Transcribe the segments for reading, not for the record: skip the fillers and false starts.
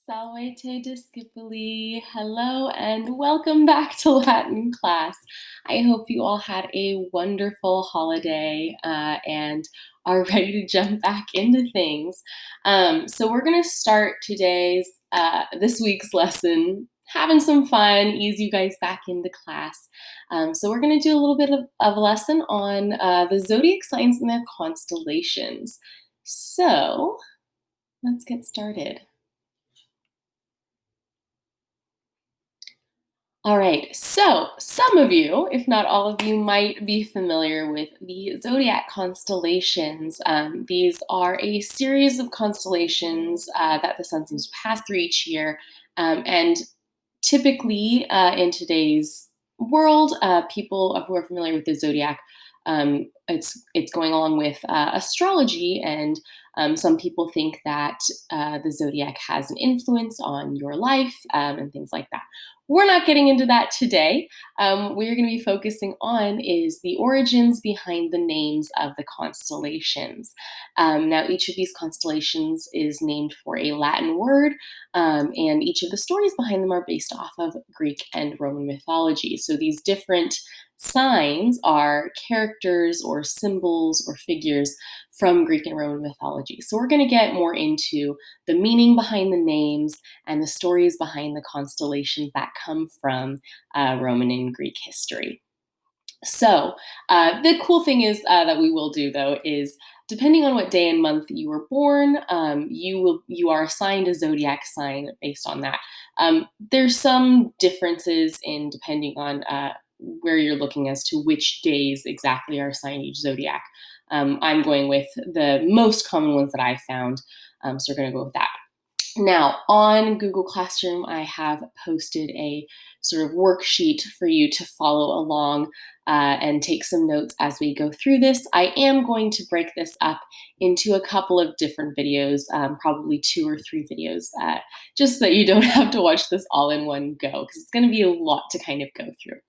Salvete discipuli. Hello and welcome back to Latin class. I hope you all had a wonderful holiday and are ready to jump back into things. So we're going to start this week's lesson, having some fun, ease you guys back into class. So we're going to do a little bit of a lesson on the zodiac signs and their constellations. So let's get started. All right, so some of you, if not all of you, might be familiar with the zodiac constellations. These are a series of constellations that the sun seems to pass through each year. And typically in today's world, people who are familiar with the zodiac, it's going along with astrology, and some people think that the zodiac has an influence on your life and things like that. We're not getting into that today. What we're going to be focusing on is the origins behind the names of the constellations. Now, each of these constellations is named for a Latin word, and each of the stories behind them are based off of Greek and Roman mythology. So these different signs are characters or symbols or figures from Greek and Roman mythology. So we're going to get more into the meaning behind the names and the stories behind the constellations that come from Roman and Greek history. So the cool thing is that we will do, though, is depending on what day and month you were born, you are assigned a zodiac sign based on that. There's some differences in depending on where you're looking as to which days exactly are assigned each zodiac. I'm going with the most common ones that I found, so we're going to go with that. Now, on Google Classroom, I have posted a sort of worksheet for you to follow along and take some notes as we go through this. I am going to break this up into a couple of different videos, probably 2 or 3 videos, just so that you don't have to watch this all in one go, because it's going to be a lot to kind of go through.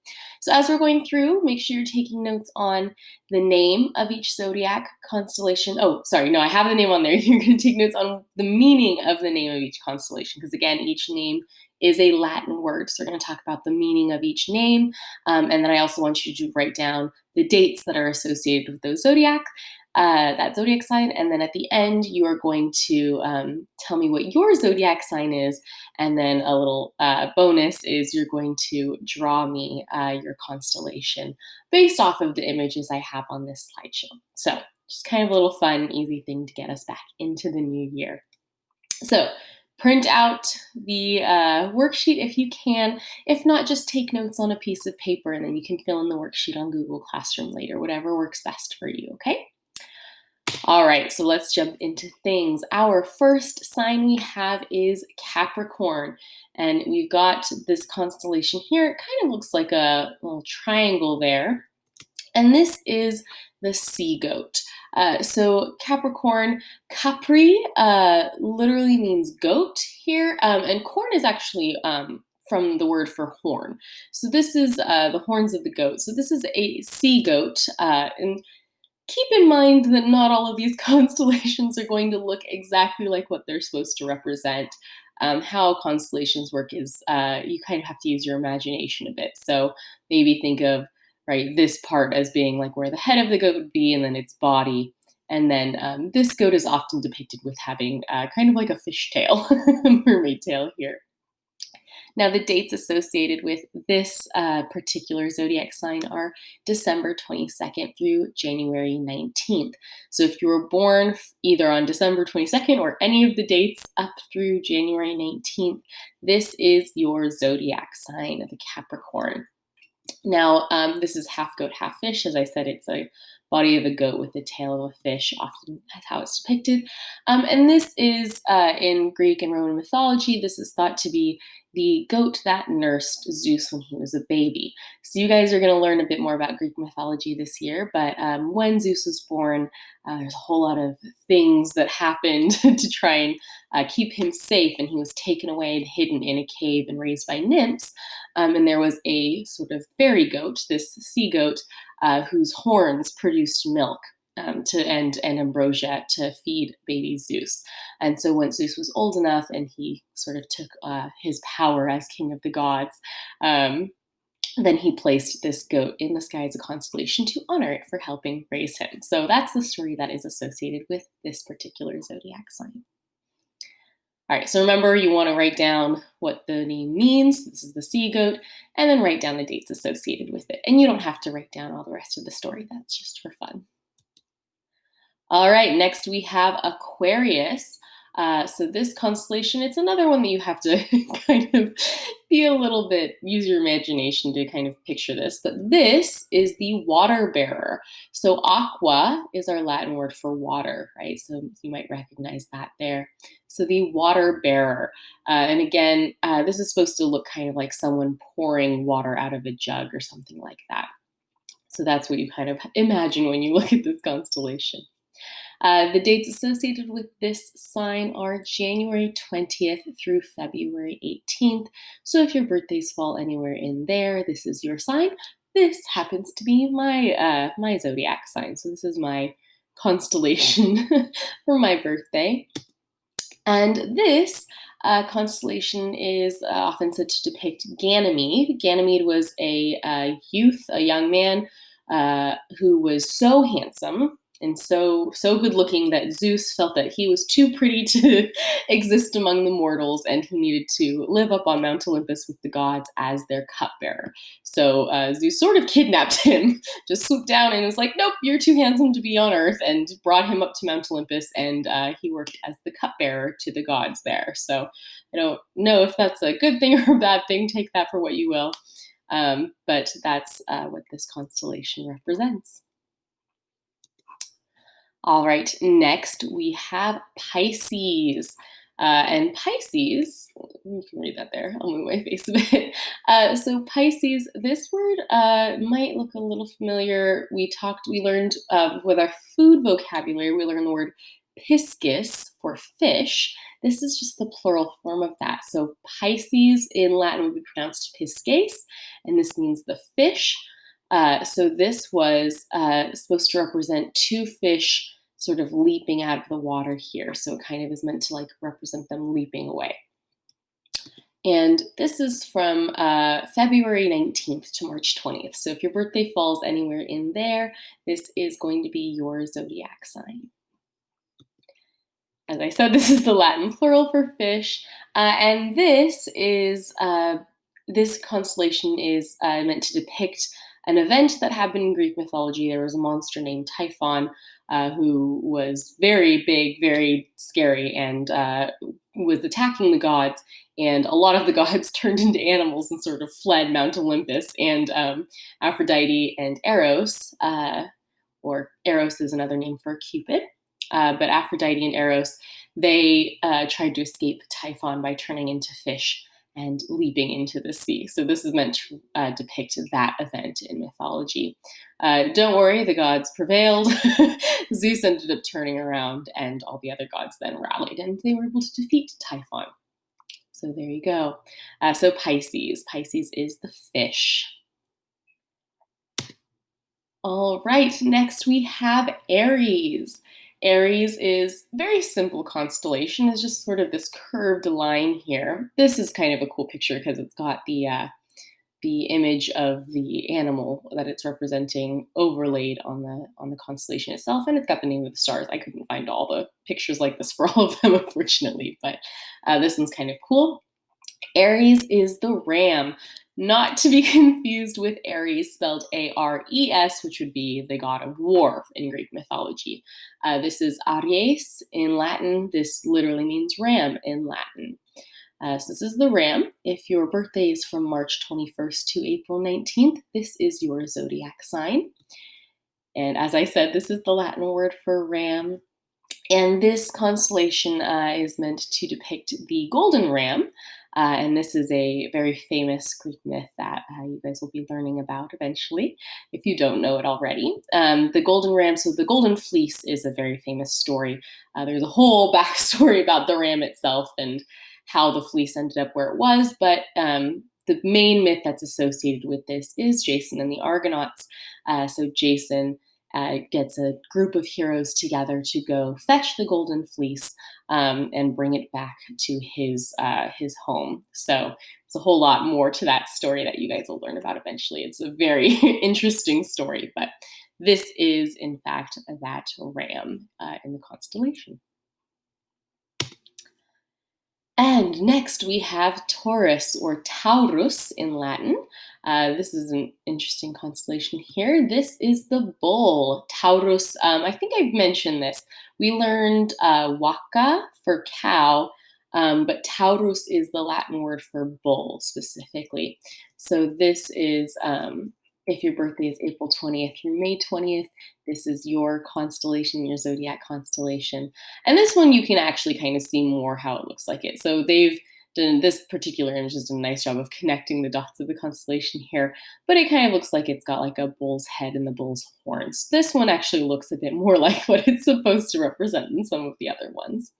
So as we're going through, make sure you're taking notes on the name of each zodiac constellation. Oh, sorry, no, I have the name on there. You're going to take notes on the meaning of the name of each constellation, because again, each name is a Latin word. So we're going to talk about the meaning of each name. And then I also want you to write down the dates that are associated with those that zodiac sign. And then at the end, you are going to tell me what your zodiac sign is. And then a little bonus is you're going to draw me your constellation based off of the images I have on this slideshow. So just kind of a little fun, easy thing to get us back into the new year. So print out the worksheet if you can. If not, just take notes on a piece of paper and then you can fill in the worksheet on Google Classroom later, whatever works best for you, okay? All right, so let's jump into things. Our first sign we have is Capricorn, and we've got this constellation here. It kind of looks like a little triangle there, and this is the sea goat. So Capricorn, Capri literally means goat here, and corn is actually from the word for horn. So this is the horns of the goat. So this is a sea goat, and keep in mind that not all of these constellations are going to look exactly like what they're supposed to represent. How constellations work is you kind of have to use your imagination a bit. So maybe think of this part as being like where the head of the goat would be and then its body. And then this goat is often depicted with having kind of like a fish tail, mermaid tail here. Now, the dates associated with this particular zodiac sign are December 22nd through January 19th. So if you were born either on December 22nd or any of the dates up through January 19th, this is your zodiac sign of the Capricorn. Now, this is half goat, half fish. As I said, it's a body of a goat with the tail of a fish, often that's how it's depicted. And this is, in Greek and Roman mythology, this is thought to be the goat that nursed Zeus when he was a baby. So you guys are going to learn a bit more about Greek mythology this year, but when Zeus was born, there's a whole lot of things that happened to try and keep him safe, and he was taken away and hidden in a cave and raised by nymphs. And there was a sort of fairy goat, this sea goat, whose horns produced milk. and ambrosia to feed baby Zeus. And so once Zeus was old enough and he sort of took his power as king of the gods, um, then he placed this goat in the sky as a constellation to honor it for helping raise him. So that's the story that is associated with this particular zodiac sign. All right, so remember, you want to write down what the name means. This is the sea goat, and then write down the dates associated with it. And you don't have to write down all the rest of the story. That's just for fun. All right, next we have Aquarius. So this constellation, it's another one that you have to kind of be a little bit, use your imagination to kind of picture this. But this is the water bearer. So aqua is our Latin word for water, right? So you might recognize that there. So the water bearer. And again, this is supposed to look kind of like someone pouring water out of a jug or something like that. So that's what you kind of imagine when you look at this constellation. The dates associated with this sign are January 20th through February 18th. So if your birthdays fall anywhere in there, this is your sign. This happens to be my zodiac sign. So this is my constellation for my birthday. And this constellation is often said to depict Ganymede. Ganymede was a youth, a young man who was so handsome and so good looking that Zeus felt that he was too pretty to exist among the mortals, and he needed to live up on Mount Olympus with the gods as their cupbearer. So Zeus sort of kidnapped him, just swooped down and was like, "Nope, you're too handsome to be on Earth," and brought him up to Mount Olympus, and he worked as the cupbearer to the gods there. So I don't know if that's a good thing or a bad thing. Take that for what you will. But that's what this constellation represents. All right, next we have Pisces. And Pisces, you can read that there, I'll move my face a bit. So Pisces, this word might look a little familiar. We learned with our food vocabulary, we learned the word piscis for fish. This is just the plural form of that. So Pisces in Latin would be pronounced pisces, and this means the fish. So this was supposed to represent two fish sort of leaping out of the water here. So it kind of is meant to like represent them leaping away. And this is from February 19th to March 20th. So if your birthday falls anywhere in there, this is going to be your zodiac sign. As I said, this is the Latin plural for fish. And this constellation is meant to depict an event that happened in Greek mythology. There was a monster named Typhon who was very big, very scary, and was attacking the gods. And a lot of the gods turned into animals and sort of fled Mount Olympus. And Aphrodite and Eros, or Eros is another name for Cupid, but Aphrodite and Eros, they tried to escape Typhon by turning into fish and leaping into the sea. So this is meant to depict that event in mythology. Don't worry, the gods prevailed. Zeus ended up turning around, and all the other gods then rallied, and they were able to defeat Typhon. So there you go. So Pisces. Pisces is the fish. All right, next we have Aries. Aries is a very simple constellation. It's just sort of this curved line here. This is kind of a cool picture because it's got the image of the animal that it's representing overlaid on the constellation itself, and it's got the name of the stars. I couldn't find all the pictures like this for all of them, unfortunately, but this one's kind of cool. Aries is the ram, not to be confused with Ares, spelled Ares, which would be the god of war in Greek mythology. This is Aries in Latin. This literally means ram in Latin. So this is the ram. If your birthday is from March 21st to April 19th, this is your zodiac sign. And as I said, this is the Latin word for ram. And this constellation is meant to depict the golden ram. And this is a very famous Greek myth that you guys will be learning about eventually, if you don't know it already. The golden ram, so the golden fleece is a very famous story. There's a whole backstory about the ram itself and how the fleece ended up where it was, but the main myth that's associated with this is Jason and the Argonauts. So Jason gets a group of heroes together to go fetch the golden fleece and bring it back to his home. So there's a whole lot more to that story that you guys will learn about eventually. It's a very interesting story, but this is in fact that ram in the constellation. And next we have Taurus or Taurus in Latin. This is an interesting constellation here. This is the bull. Taurus, I think I've mentioned this. We learned waka for cow, but Taurus is the Latin word for bull specifically. So this is, if your birthday is April 20th through May 20th, this is your constellation, your zodiac constellation. And this one you can actually kind of see more how it looks like it. So they've done this particular image has done a nice job of connecting the dots of the constellation here, but it kind of looks like it's got like a bull's head and the bull's horns. This one actually looks a bit more like what it's supposed to represent than some of the other ones.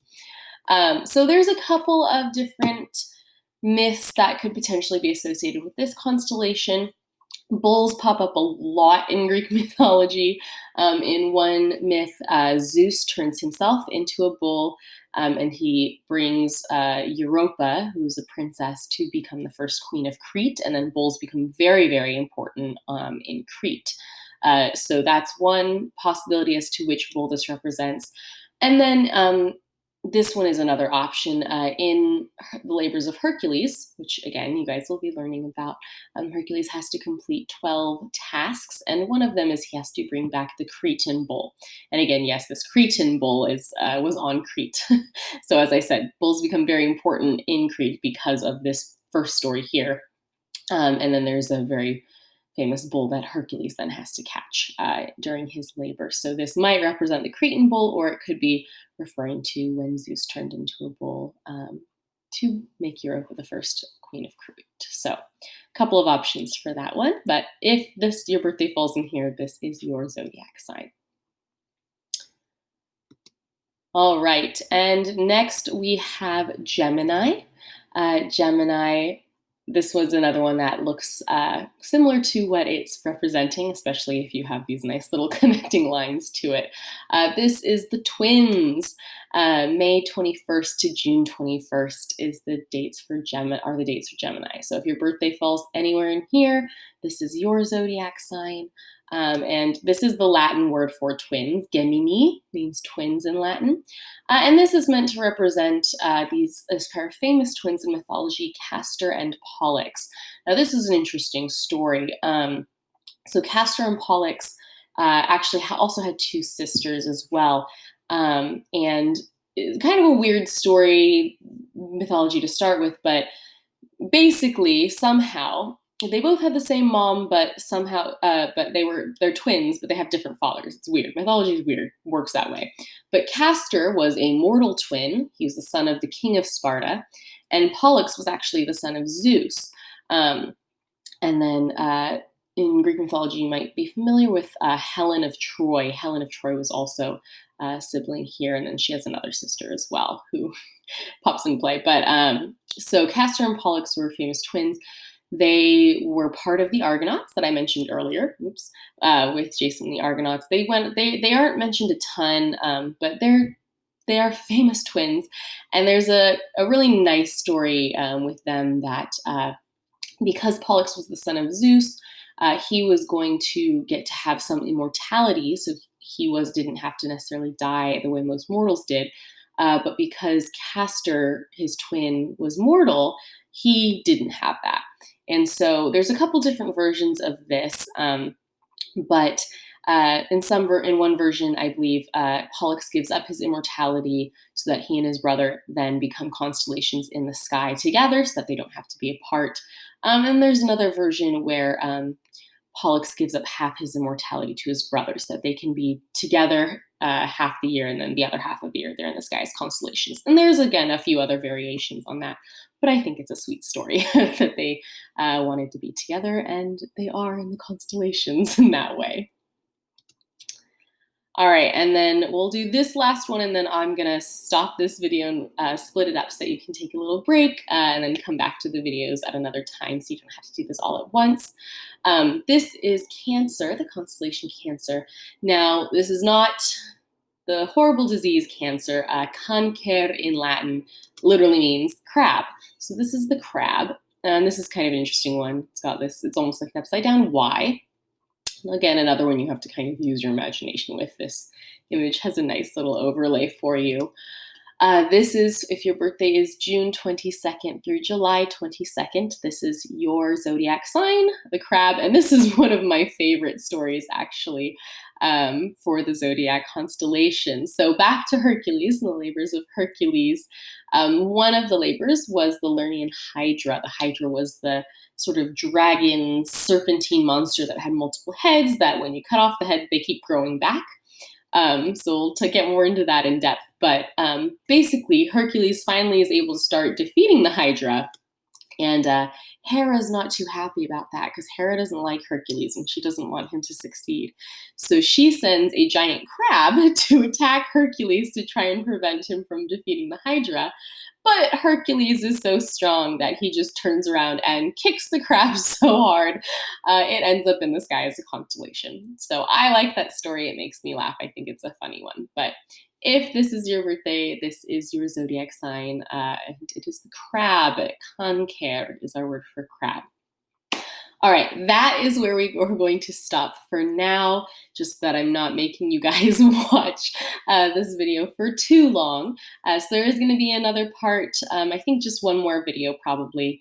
So there's a couple of different myths that could potentially be associated with this constellation. Bulls pop up a lot in Greek mythology. In one myth, Zeus turns himself into a bull and he brings Europa, who's a princess, to become the first queen of Crete. And then bulls become very, very important in Crete. So that's one possibility as to which bull this represents. And then this one is another option in the labors of Hercules, which again, you guys will be learning about. Hercules has to complete 12 tasks, and one of them is he has to bring back the Cretan bull. And again, yes, this Cretan bull was on Crete. So as I said, bulls become very important in Crete because of this first story here. And then there's a very famous bull that Hercules then has to catch during his labor. So this might represent the Cretan bull, or it could be referring to when Zeus turned into a bull to make Europa the first queen of Crete. So a couple of options for that one. But if your birthday falls in here, this is your zodiac sign. All right, and next we have Gemini. Gemini, this was another one that looks similar to what it's representing, especially if you have these nice little connecting lines to it. This is the twins. May 21st to June 21st is the dates for Gemini. So if your birthday falls anywhere in here, this is your zodiac sign. And this is the Latin word for twins. Gemini means twins in Latin. And this is meant to represent this pair of famous twins in mythology, Castor and Pollux. Now, this is an interesting story. So Castor and Pollux actually also had two sisters as well. And it's kind of a weird story mythology to start with, but basically, somehow, they both had the same mom, but somehow, they're twins, but they have different fathers. It's weird. Mythology is weird. Works that way. But Castor was a mortal twin. He was the son of the king of Sparta, and Pollux was actually the son of Zeus. And then in Greek mythology, you might be familiar with Helen of Troy. Helen of Troy was also a sibling here, and then she has another sister as well who pops in play. But so Castor and Pollux were famous twins. They were part of the Argonauts that I mentioned earlier. With Jason and the Argonauts. They aren't mentioned a ton, but they are famous twins. And there's a really nice story with them that because Pollux was the son of Zeus, he was going to get to have some immortality. So he didn't have to necessarily die the way most mortals did. But because Castor, his twin, was mortal, he didn't have that. And so there's a couple different versions of this, but in one version, I believe Pollux gives up his immortality so that he and his brother then become constellations in the sky together, so that they don't have to be apart. And there's another version where Pollux gives up half his immortality to his brother, so that they can be together half the year, and then the other half of the year they're in the sky as constellations. And there's, again, a few other variations on that, but I think it's a sweet story that they wanted to be together, and they are in the constellations in that way. All right, and then we'll do this last one, and then I'm gonna stop this video and split it up so that you can take a little break and then come back to the videos at another time so you don't have to do this all at once. This is Cancer, the constellation Cancer. Now, this is not the horrible disease cancer. Cancer in Latin literally means crab. So this is the crab, and this is kind of an interesting one. It's got this, it's almost like an upside down Y. Again, another one you have to kind of use your imagination with. This image has a nice little overlay for you. This is, if your birthday is June 22nd through July 22nd, this is your zodiac sign, the crab. And this is one of my favorite stories, actually, for the zodiac constellation. So back to Hercules and the labors of Hercules. One of the labors was the Lernaean Hydra. The Hydra was the sort of dragon serpentine monster that had multiple heads that when you cut off the head, they keep growing back. So we'll get more into that in depth. But basically, Hercules finally is able to start defeating the Hydra. And Hera's not too happy about that because Hera doesn't like Hercules and she doesn't want him to succeed. So she sends a giant crab to attack Hercules to try and prevent him from defeating the Hydra. But Hercules is so strong that he just turns around and kicks the crab so hard, it ends up in the sky as a constellation. So I like that story. It makes me laugh. I think it's a funny one. But if this is your birthday, this is your zodiac sign, and it is the crab. Cancer is our word for crab. All right, that is where we're going to stop for now, just that I'm not making you guys watch this video for too long. So there is going to be another part, I think just one more video probably.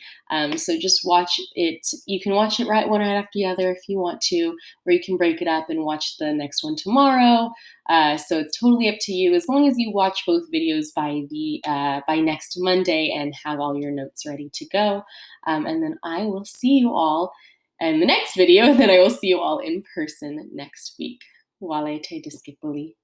So just watch it. You can watch it one right after the other if you want to, or you can break it up and watch the next one tomorrow. So it's totally up to you, as long as you watch both videos by next Monday and have all your notes ready to go. And then I will see you all in the next video, and then I will see you all in person next week. Walete discipoli.